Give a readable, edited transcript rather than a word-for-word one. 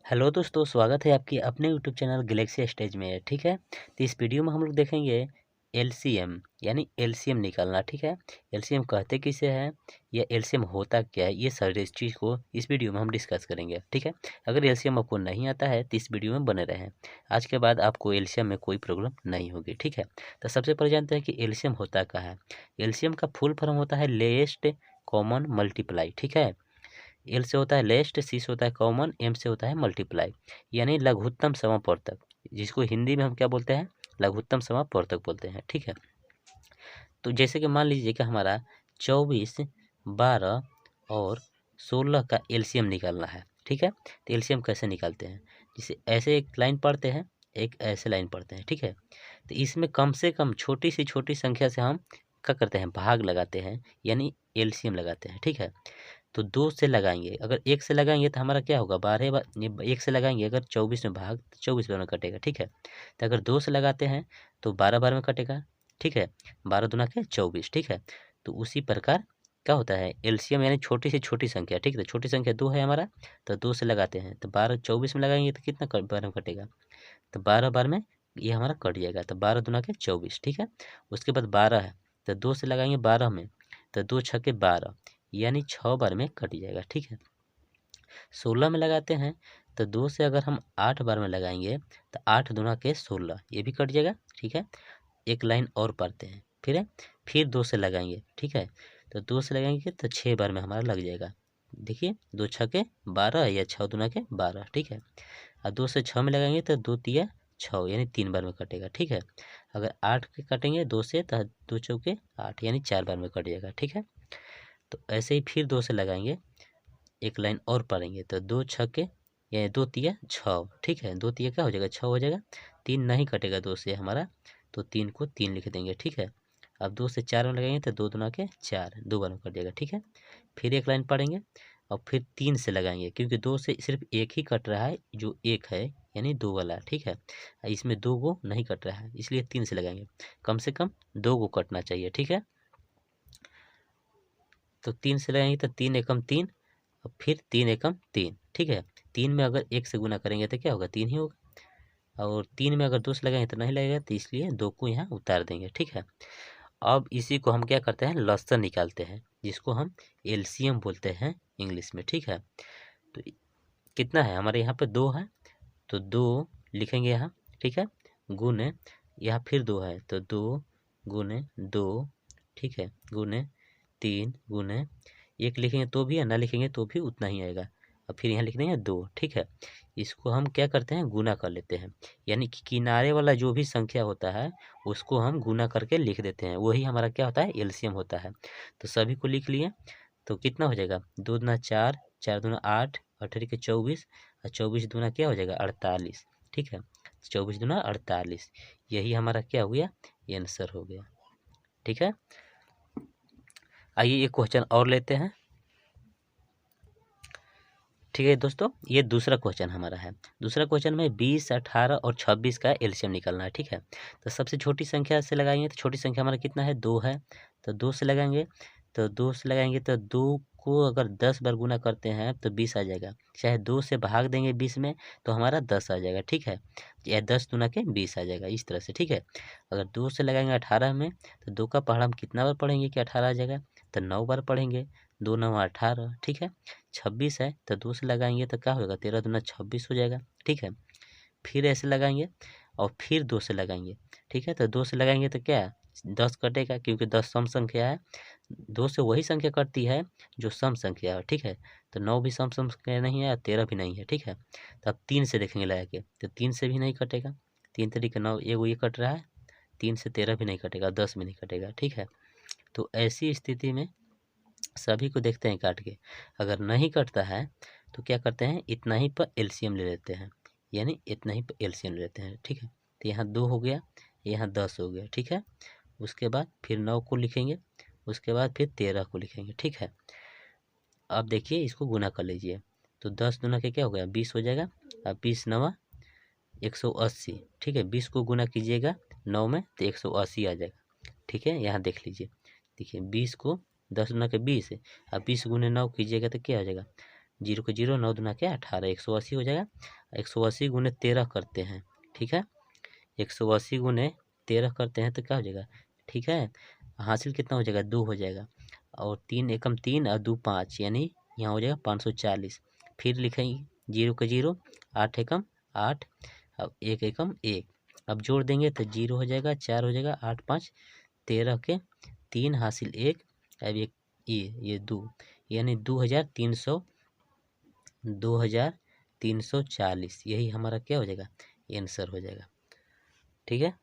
Hello दोस्तों, स्वागत है आपकी अपने यूट्यूब चैनल गैलेक्सी स्टेज में। ठीक है, तो इस वीडियो में हम लोग देखेंगे एलसीएम यानी एलसीएम निकालना। ठीक है, एलसीएम कहते किसे हैं या एलसीएम होता क्या है, ये सारी इस चीज़ को इस वीडियो में हम डिस्कस करेंगे। ठीक है, अगर एलसीएम आपको नहीं आता है तो इस वीडियो में बने रहें। आज के बाद आपको एलसीएम में कोई प्रॉब्लम नहीं होगी। ठीक है, तो सबसे पहले जानते हैं कि एलसीएम होता क्या है। एलसीएम का फुल फॉर्म होता है लेस्ट कॉमन मल्टीप्लाई। ठीक है, एल से होता है लेस्ट, सी से होता है कॉमन, एम से होता है मल्टीप्लाई, यानी लघुत्तम समापवर्तक, जिसको हिंदी में हम क्या बोलते हैं, लघुत्तम समापवर्तक बोलते हैं। ठीक है, तो जैसे कि मान लीजिए कि हमारा 24, 12 और 16 का एलसीएम निकालना है। ठीक है, तो एलसीएम कैसे निकालते हैं, जैसे ऐसे एक लाइन पढ़ते हैं, एक ऐसे लाइन पढ़ते हैं। ठीक है, तो इसमें कम से कम छोटी से छोटी संख्या से हम क्या करते हैं, भाग लगाते हैं, यानी एलसीएम लगाते हैं। ठीक है, तो 2 से लगाएंगे, अगर 1 से लगाएंगे तो हमारा क्या होगा, 12 बार 1 से लगाएंगे अगर 24 में भाग, तो 24 बार में कटेगा। ठीक है, तो अगर 2 से लगाते हैं तो 12 बार में कटेगा। ठीक है, 12 दूना के 24। ठीक है, तो उसी प्रकार क्या होता है एलसीएम, यानी छोटी से छोटी संख्या। ठीक है, तो छोटी संख्या 2 है हमारा, तो 2 से लगाते हैं तो 12 24 में लगाएंगे तो कितना बार में कटेगा, तो 12 बार में ये हमारा कट जाएगा, तो 12 दूना के 24। ठीक है, उसके बाद 12 है तो 2 से लगाएंगे 12 में, तो 2 छक्के 12, यानी 6 बार में कट जाएगा। ठीक है, 16 में लगाते हैं तो 2 से अगर हम 8 बार में लगाएंगे तो 8 दूना के 16, ये भी कट जाएगा। ठीक है, एक लाइन और पढ़ते हैं, फिर 2 से लगाएंगे। ठीक है, तो 2 से लगाएंगे तो 6 बार में हमारा लग जाएगा। देखिए 2 छक्के 12 या 6 दूना के 12। ठीक है, और 2 से 6 में लगाएंगे तो 2 तिया 6, यानी 3 बार में कटेगा। ठीक है, अगर 8 के काटेंगे 2 से तो 2 चौके 8, यानी 4 बार में कट जाएगा। ठीक है, तो ऐसे ही फिर 2 से लगाएंगे, एक लाइन और पढ़ेंगे तो 2 छक्के यानी 2 तिया 6। ठीक है, 2 तिया क्या हो जाएगा, 6 हो जाएगा। 3 नहीं कटेगा 2 से हमारा, तो 3 को 3 लिख देंगे। ठीक है, अब 2 से 4 में लगाएंगे तो 2 दूना के 4, 2 बार में कट जाएगा। ठीक है, फिर एक लाइन पढ़ेंगे और फिर 3 से लगाएंगे, क्योंकि 2 से सिर्फ एक ही कट रहा है, जो एक है यानी 2 वाला। ठीक है, इसमें 2 गो नहीं कट रहा है, इसलिए 3 से लगाएंगे, कम से कम 2 गो कटना चाहिए। ठीक है, तो 3 से लगाएंगे तो 3 एकम 3 और फिर 3 एकम 3। ठीक है, 3 में अगर 1 से गुना करेंगे तो क्या होगा, 3 ही होगा, और 3 में अगर 2 से लगाएंगे तो नहीं लगेगा, तो इसलिए 2 को यहाँ उतार देंगे। ठीक है, अब इसी को हम क्या करते हैं, लसन निकालते हैं, जिसको हम एलसीएम बोलते हैं इंग्लिश में। ठीक है, तो कितना है हमारे यहाँ पे, 2 है तो 2 लिखेंगे यहाँ। ठीक है, गुने यहाँ फिर 2 है तो 2 गुने 2। ठीक है, गुने 3 गुने 1 लिखेंगे तो भी, या ना लिखेंगे तो भी उतना ही आएगा, और फिर यहाँ लिख देंगे 2। ठीक है, इसको हम क्या करते हैं, गुना कर लेते हैं, यानी कि किनारे वाला जो भी संख्या होता है उसको हम गुना करके लिख देते हैं, वही हमारा क्या होता है, एलसीएम होता है। तो सभी को लिख लिए तो कितना हो जाएगा, 2 दूना 4, 4 दूना 8, 8 के 24, और 24 दूना क्या हो जाएगा, 48। ठीक है, 24 दूना 48, यही हमारा क्या हो गया, आंसर हो गया। ठीक है, आइए एक क्वेश्चन और लेते हैं। ठीक है दोस्तों, ये दूसरा क्वेश्चन हमारा है। दूसरा क्वेश्चन में 20, 18 और 26 का एलसीएम निकालना है। ठीक है, तो सबसे छोटी संख्या से लगाएंगे तो छोटी संख्या हमारा कितना है, 2 है, तो 2 से लगाएंगे, तो 2 से लगाएंगे तो 2 को अगर 10 बार गुना करते हैं तो 20 आ जाएगा, चाहे 2 से भाग देंगे 20 में तो हमारा 10 आ जाएगा। ठीक है, या 10 दूना के 20 आ जाएगा, इस तरह से। ठीक है, अगर 2 से लगाएंगे 18 में तो 2 का पहाड़ा हम कितना बार पढ़ेंगे कि 18 आ जाएगा, तो 9 बार पढ़ेंगे, 2 9 18। ठीक है, 26 है तो 2 से लगाएंगे तो क्या होगा, 13 दूना 26 हो जाएगा। ठीक है, फिर ऐसे लगाएंगे और फिर 2 से लगाएंगे। ठीक है, तो 2 से लगाएंगे तो क्या 10 कटेगा, क्योंकि 10 सम संख्या है, 2 से वही संख्या कटती है जो सम संख्या है। ठीक है, तो 9 भी सम संख्या नहीं है, 13 भी नहीं है। ठीक है, तो अब 3 से देखेंगे लगा के, तो 3 से भी नहीं कटेगा, 3 तरीके 9, एगो ये कट रहा है, 3 से 13 भी नहीं कटेगा, 10 भी नहीं कटेगा। ठीक है, तो ऐसी स्थिति में सभी को देखते हैं काट के, अगर नहीं कटता है तो क्या करते हैं, इतना ही पर एलसीएम ले लेते हैं, यानी इतना ही पर एलसीएम ले लेते हैं। ठीक है, तो यहाँ 2 हो गया, यहाँ 10 हो गया। ठीक है, उसके बाद फिर 9 को लिखेंगे, उसके बाद फिर 13 को लिखेंगे। ठीक है, अब देखिए इसको गुना कर लीजिए, तो 10 गुना के क्या हो गया, 20 हो जाएगा, अब 20 नवा 180। ठीक है, 20 को गुना कीजिएगा 9 में तो 180 आ जाएगा। ठीक है, यहाँ देख लीजिए, देखिए 20 को 10 गुना के 20 है, अब 20 गुने 9 कीजिएगा तो क्या आ जाएगा, जीरो के जीरो, 9 दूना क्या 18, 180 हो जाएगा। 180 गुने 13 करते हैं, ठीक है। 180 गुने 13 करते हैं तो क्या हो जाएगा, ठीक है। हासिल कितना हो जाएगा, 2 हो जाएगा। और 3 एकम 3 और 2 5, यानी यहाँ हो जाएगा 540। फिर लिखेंगे जीरो के जीरो, 8 एकम 8, अब 1 एकम 1। अब जोड़ देंगे तो जीरो हो जाएगा, 4 हो जाएगा, 8 5 13 के 3 हासिल 1, अब ये 2, यानी 2340, यही हमारा क्या हो जाएगा, आंसर हो जाएगा, ठीक है।